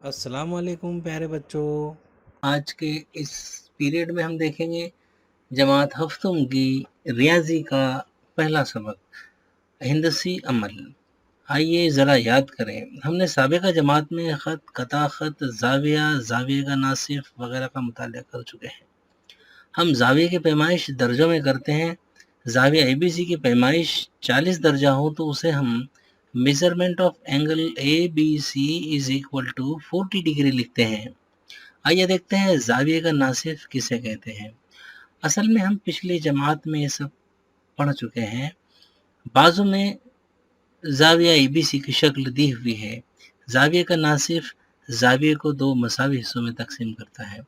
अस्सलाम वालेकुम प्यारे बच्चों। आज के इस पीरियड में हम देखेंगे जमात हफ्तम की रियाजी का पहला सबक हिंदसी अमल। आइए ज़रा याद करें, हमने साबिक़ा जमात में ख़त, कता ख़त, ज़ाविया, ज़ाविये का नासिफ वगैरह का मुताला कर चुके हैं। हम ज़ाविये की पैमाइश दर्जों में करते हैं। ज़ाविया ABC की पैमाइश 40 दर्जा हो तो उसे हम measurement of angle ABC is equal to 40 degree लिखते हैं। आइए देखते हैं ज़ाविये का नासिफ किसे कहते हैं। असल में हम पिछली जमात में ये सब पढ़ चुके हैं। बाजू में ज़ाविया ABC की शक्ल दी हुई है। ज़ाविये का नासिफ ज़ाविये को दो मसावी हिस्सों में तकसीम करता है।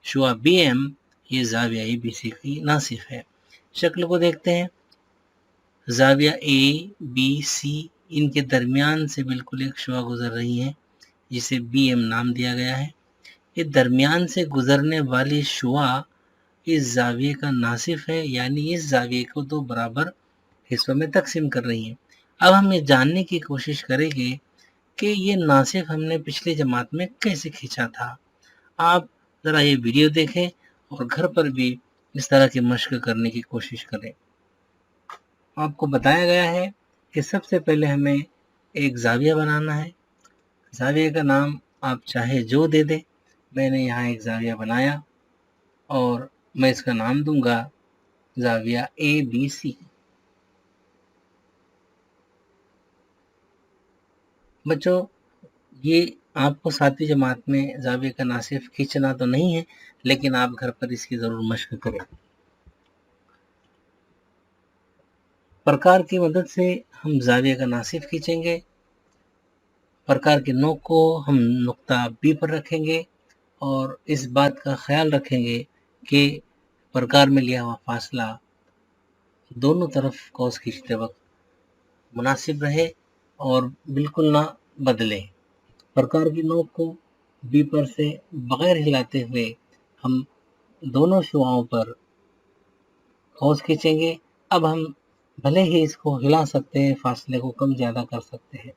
शुआ BM ये ज़ाविया ABC की नासिफ है। शक्ल को देखते हैं। ज़ाविया ABC इनके दरमियान से बिल्कुल एक शुआ गुजर रही है जिसे BM नाम दिया गया है। ये दरमियान से गुजरने वाली शुआ इस ज़ाविये का नासिफ है, यानी इस ज़ाविये को दो बराबर हिस्सों में तकसीम कर रही है। अब हम ये जानने की कोशिश करेंगे कि ये नासिफ हमने पिछली जमात में कैसे खींचा था। आप ज़रा ये वीडियो देखें और घर पर भी इस तरह की मशक करने की कोशिश करें। आपको बताया गया है कि सबसे पहले हमें एक ज़ाविया बनाना है। ज़ाविये का नाम आप चाहे जो दे दें। मैंने यहाँ एक ज़ाविया बनाया और मैं इसका नाम दूंगा ज़ाविया ABC। बच्चों, ये आपको सातवीं जमात में ज़ाविये का नासिफ खींचना तो नहीं है, लेकिन आप घर पर इसकी ज़रूर मशक करें। प्रकार की मदद से हम ज़ाविये का नासिफ खींचेंगे। प्रकार की नोक को हम नुक्ता B पर रखेंगे और इस बात का ख्याल रखेंगे कि प्रकार में लिया हुआ फासला दोनों तरफ कौस खींचते वक्त मुनासिब रहे और बिल्कुल ना बदले। प्रकार की नोक को B पर से बगैर हिलाते हुए हम दोनों शुआओं पर कौस खींचेंगे। अब हम भले ही इसको हिला सकते हैं, फासले को कम ज़्यादा कर सकते हैं,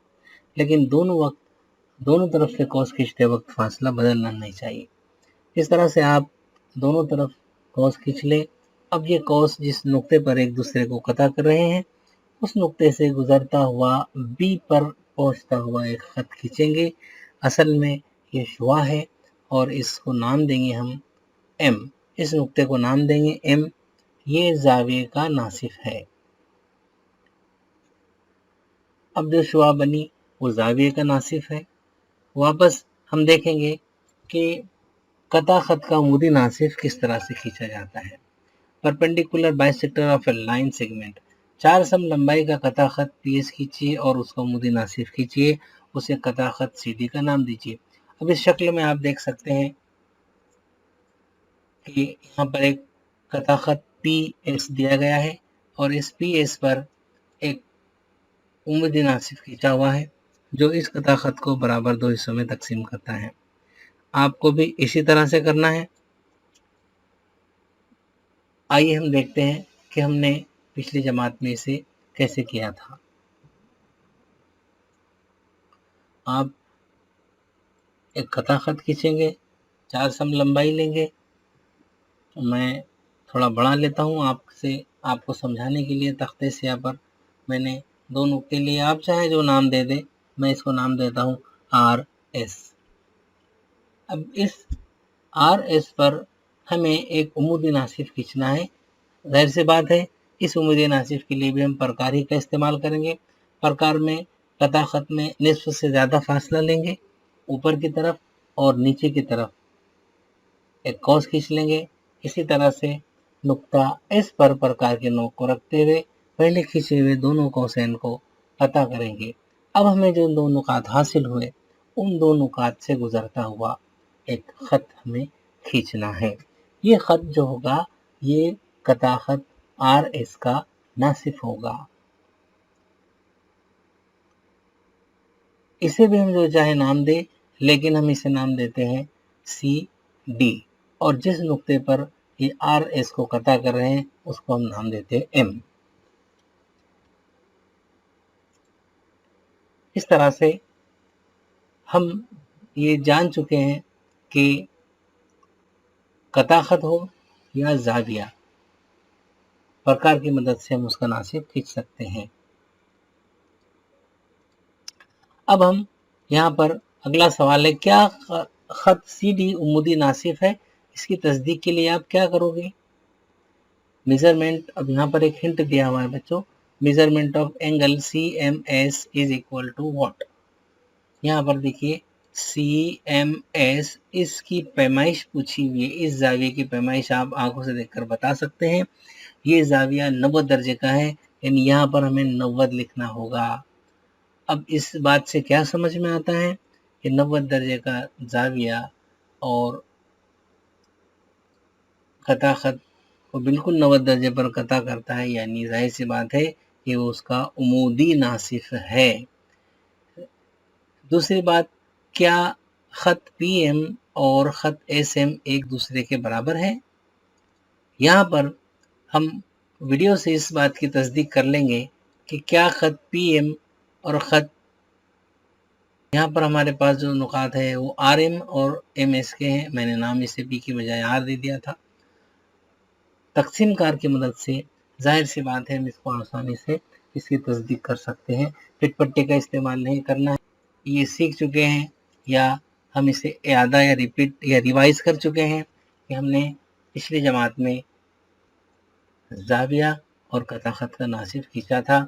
लेकिन दोनों तरफ से कौस खींचते वक्त फासला बदलना नहीं चाहिए। इस तरह से आप दोनों तरफ कौस खींच लें। अब ये कौस जिस नुक्ते पर एक दूसरे को कता कर रहे हैं, उस नुक्ते से गुजरता हुआ B पर पहुंचता हुआ एक खत खींचेंगे। असल में ये शुआ है और इसको नाम देंगे हम M। इस नुक्ते को नाम देंगे M। ये ज़ाविये का नासिफ है। अब जो शुआ बनी वो ज़ाविये का नासिफ है। वापस हम देखेंगे कि कता खत का उमूदी नासिफ किस तरह से खींचा जाता है। Perpendicular bisector of A line segment, 4 सम लंबाई का कता खत PS खींचिए और उसका उमूदी नासिफ खींचिए, उसे कता खत CD का नाम दीजिए। अब इस शक्ल में आप देख सकते हैं कि यहाँ पर एक कता खत PS दिया गया है और इस PS पर एक उमूदी नासिफ खींचा हुआ है जो इस कता खत को बराबर दो हिस्सों में तकसीम करता है। आपको भी इसी तरह से करना है। आइए हम देखते हैं कि हमने पिछली जमात में इसे कैसे किया था। आप एक कता खत खींचेंगे, 4 सम लंबाई लेंगे। मैं थोड़ा बढ़ा लेता हूँ आपको समझाने के लिए। तख्ते स्याह पर मैंने 2 नुक्ते लिए। आप चाहे जो नाम दे दें, मैं इसको नाम देता हूँ RS। अब इस RS पर हमें एक उमूदी नासिफ खींचना है। ज़ाहिर सी बात है, इस उमूदी नासिफ के लिए भी हम प्रकार ही का इस्तेमाल करेंगे। प्रकार में कता खत में निस्फ से ज़्यादा फासला लेंगे ऊपर की तरफ और नीचे की तरफ एक कौस खींच लेंगे। इसी तरह से नुक्ता S पर प्रकार के नोक को रखते हुए पहले खींचे हुए दोनों कौसैन को कता करेंगे। अब हमें जो दो नुकात हासिल हुए, उन दो नुकात से गुजरता हुआ एक खत हमें खींचना है। ये खत जो होगा ये कता खत RS का नासिफ होगा। इसे भी हम जो चाहे नाम दे, लेकिन हम इसे नाम देते हैं CD और जिस नुक्ते पर ये RS को कता कर रहे हैं उसको हम नाम देते हैं M। इस तरह से हम ये जान चुके हैं कि कता खत हो या जाविया प्रकार की मदद से हम उसका नासिफ खींच सकते हैं। अब हम यहाँ पर अगला सवाल है, क्या खत सीधी उम्मूदी नासिफ है? इसकी तस्दीक के लिए आप क्या करोगे? मेजरमेंट, अब यहाँ पर एक हिंट दिया हुआ है बच्चों, measurement of angle CMS is equal to what. यहाँ पर देखिए CMS, इसकी पैमाइश पूछी हुई है। इस जाविये की पैमाइश आप आंखों से देखकर बता सकते हैं। ये जाविया 90 दर्जे का है, यानी यहाँ पर हमें 90 लिखना होगा। अब इस बात से क्या समझ में आता है कि 90 दर्जे का जाविया और कता खत को बिल्कुल 90 दर्जे पर कता करता है, यानी जाहिर सी बात है कि वो उसका उमूदी नासिफ है। दूसरी बात, क्या खत PM और खत SM एक दूसरे के बराबर है? यहाँ पर हम वीडियो से इस बात की तस्दीक कर लेंगे कि क्या खत PM और खत, यहाँ पर हमारे पास जो नुकात है वो RM और MS के हैं। मैंने नाम इसे P की बजाय R दे दिया था। तकसीम कार की मदद से जाहिर सी बात है हम इसको आसानी से इसकी तस्दीक कर सकते हैं। पिट पट्टे का इस्तेमाल नहीं करना है। ये सीख चुके हैं या हम इसे यादा या रिपीट या रिवाइज कर चुके हैं कि हमने पिछली जमात में जाविया और कता खत का नासिफ खींचा था।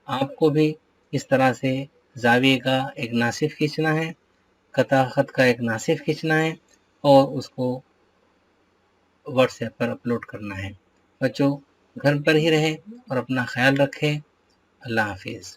आपको भी इस तरह से जाविये का एक नासिफ खींचना है, कता खत का एक नासिफ खींचना है और उसको व्हाट्सएप पर अपलोड करना है। बच्चों, घर पर ही रहें और अपना ख्याल रखें। अल्लाह हाफिज़।